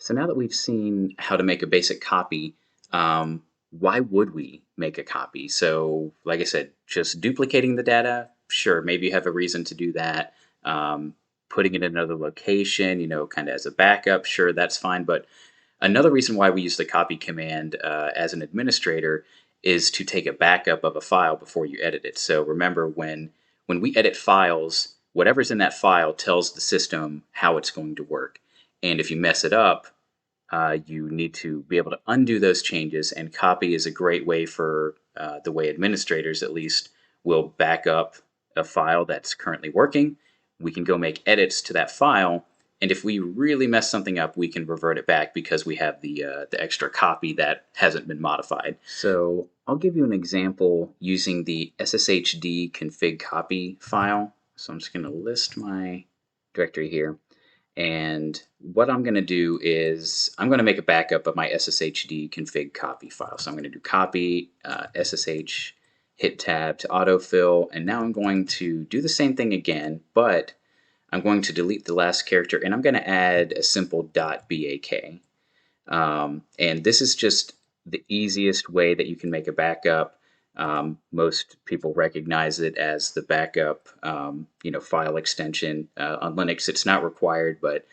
So now that we've seen how to make a basic copy, why would we make a copy? So, like I said, just duplicating the data, sure, maybe you have a reason to do that. Putting it in another location, kind of as a backup, sure, that's fine. But another reason why we use the copy command as an administrator is to take a backup of a file before you edit it. So remember, when we edit files, whatever's in that file tells the system how it's going to work. And if you mess it up, you need to be able to undo those changes, and copy is a great way for the way administrators, at least, will back up a file that's currently working. We can go make edits to that file, and if we really mess something up, we can revert it back because we have the extra copy that hasn't been modified. So I'll give you an example using the sshd config copy file. So I'm just going to list my directory here. And what I'm going to do is I'm going to make a backup of my sshd config copy file. So I'm going to do copy ssh, hit tab to autofill, and now I'm going to do the same thing again, but I'm going to delete the last character, and I'm going to add a simple .bak. And this is just the easiest way that you can make a backup. Most people recognize it as the backup, file extension. On Linux, it's not required, but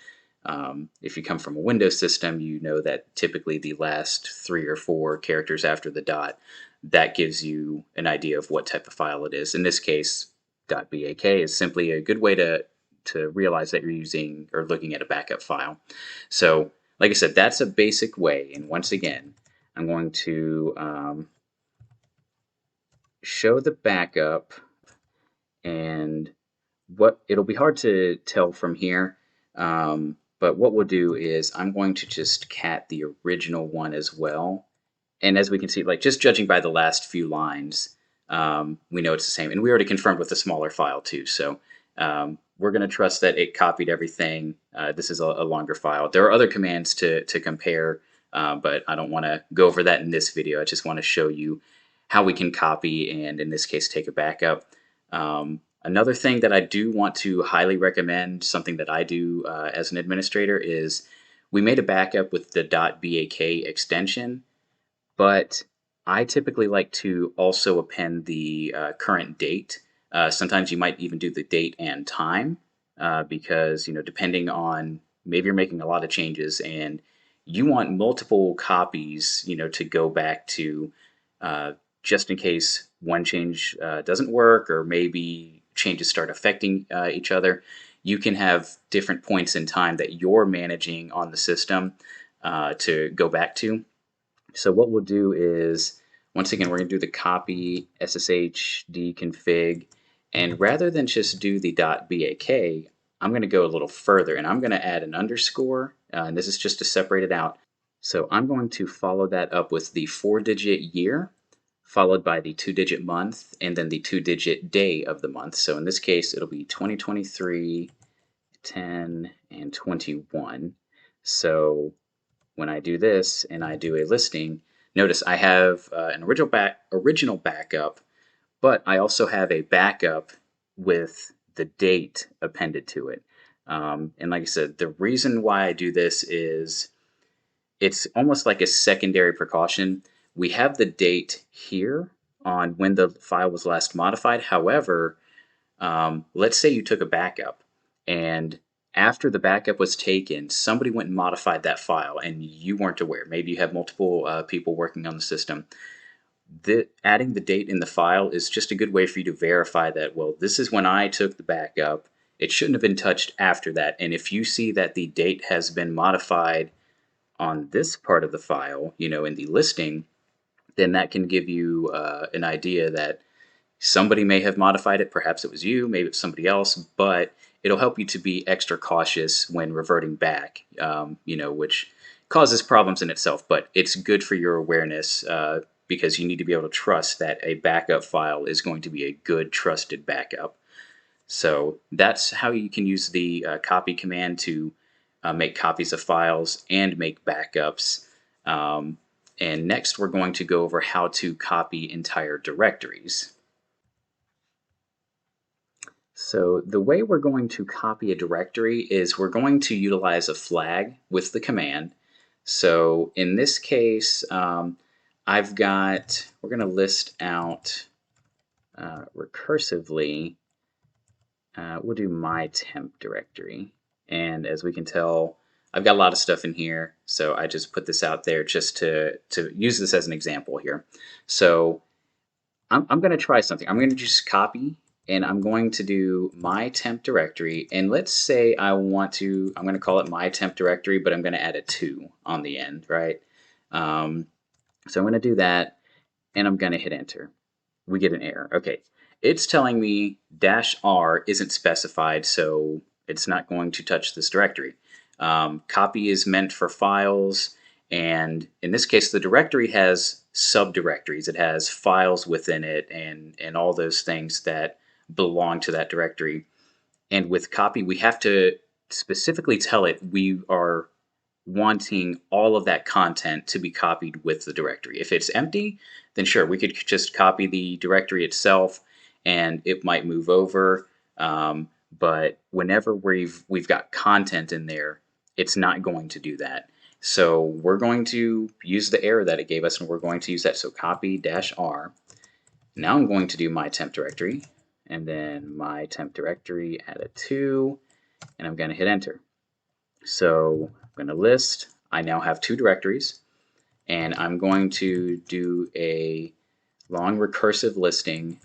if you come from a Windows system, you know that typically the last 3 or 4 characters after the dot, that gives you an idea of what type of file it is. In this case, .bak is simply a good way to realize that you're using or looking at a backup file. So, like I said, that's a basic way. And once again, I'm going to show the backup, and it'll be hard to tell from here, but what we'll do is I'm going to just cat the original one as well. And as we can see, like just judging by the last few lines, we know it's the same. And we already confirmed with the smaller file too. So we're going to trust that it copied everything. This is a longer file. There are other commands to compare, but I don't want to go over that in this video. I just want to show you how we can copy and, in this case, take a backup. Another thing that I do want to highly recommend, something that I do as an administrator, is we made a backup with the .bak extension, but I typically like to also append the current date. Sometimes you might even do the date and time because, depending on, maybe you're making a lot of changes and you want multiple copies, to go back to just in case one change doesn't work, or maybe changes start affecting each other. You can have different points in time that you're managing on the system to go back to. So what we'll do is, once again, we're going to do the copy sshd config, and rather than just do the .bak, I'm going to go a little further, and I'm going to add an underscore, and this is just to separate it out. So I'm going to follow that up with the 4-digit year, followed by the 2-digit month, and then the 2-digit day of the month. So in this case, it'll be 2023, 10, and 21. So when I do this and I do a listing, notice I have an original backup, but I also have a backup with the date appended to it. And like I said, the reason why I do this is it's almost like a secondary precaution. We have the date here on when the file was last modified. However, let's say you took a backup, and after the backup was taken, somebody went and modified that file and you weren't aware. Maybe you have multiple people working on the system. Adding the date in the file is just a good way for you to verify that, well, this is when I took the backup. It shouldn't have been touched after that. And if you see that the date has been modified on this part of the file, in the listing, then that can give you an idea that somebody may have modified it. Perhaps it was you, maybe it's somebody else, but it'll help you to be extra cautious when reverting back, which causes problems in itself, but it's good for your awareness because you need to be able to trust that a backup file is going to be a good, trusted backup. So that's how you can use the copy command to make copies of files and make backups. And next we're going to go over how to copy entire directories. So the way we're going to copy a directory is we're going to utilize a flag with the command. So in this case, we're going to list out recursively. We'll do my temp directory. And as we can tell, I've got a lot of stuff in here, so I just put this out there just to use this as an example here. So I'm going to try something. I'm going to just copy, and I'm going to do my temp directory. And let's say I'm going to call it my temp directory, but I'm going to add a 2 on the end, right? So I'm going to do that, and I'm going to hit enter. We get an error. Okay, it's telling me -r isn't specified, so it's not going to touch this directory. Copy is meant for files, and in this case, the directory has subdirectories. It has files within it, and all those things that belong to that directory. And with copy, we have to specifically tell it we are wanting all of that content to be copied with the directory. If it's empty, then sure, we could just copy the directory itself and it might move over. But whenever we've got content in there, it's not going to do that. So we're going to use the error that it gave us, and we're going to use that. So copy -r. Now I'm going to do my temp directory, and then my temp directory, add a 2, and I'm going to hit enter. So I'm going to list. I now have 2 directories, and I'm going to do a long recursive listing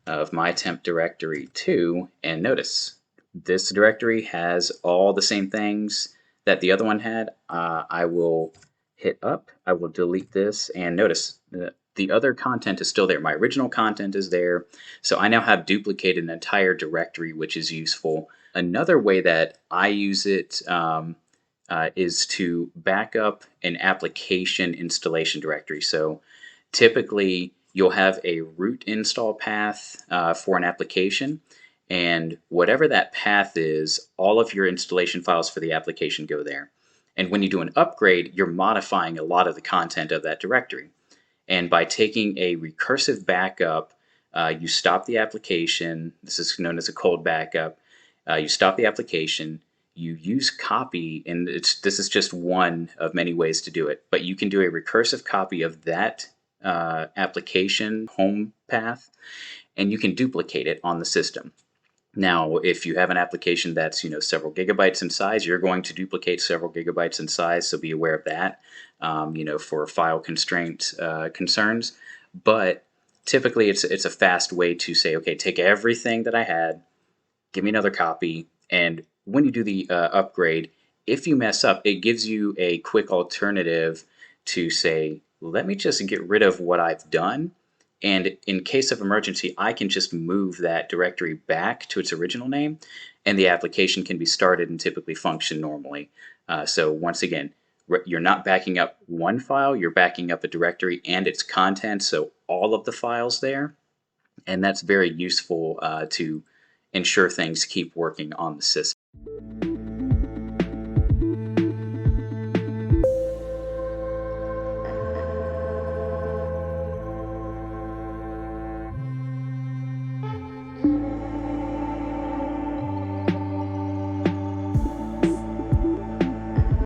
of my temp directory 2, and notice this directory has all the same things that the other one had. I will hit up, I will delete this, and notice the other content is still there. My original content is there, so I now have duplicated an entire directory, which is useful. Another way that I use it is to back up an application installation directory. So typically, you'll have a root install path for an application, and whatever that path is, all of your installation files for the application go there. And when you do an upgrade, you're modifying a lot of the content of that directory. And by taking a recursive backup, you stop the application. This is known as a cold backup. You stop the application, you use copy, and this is just one of many ways to do it, but you can do a recursive copy of that application home path, and you can duplicate it on the system. Now, if you have an application that's several gigabytes in size, you're going to duplicate several gigabytes in size, so be aware of that. For file constraint concerns. But typically, it's a fast way to say, okay, take everything that I had, give me another copy, and when you do the upgrade, if you mess up, it gives you a quick alternative to say, let me just get rid of what I've done, and in case of emergency, I can just move that directory back to its original name, and the application can be started and typically function normally. So once again, you're not backing up one file, you're backing up a directory and its contents, so all of the files there, and that's very useful to ensure things keep working on the system.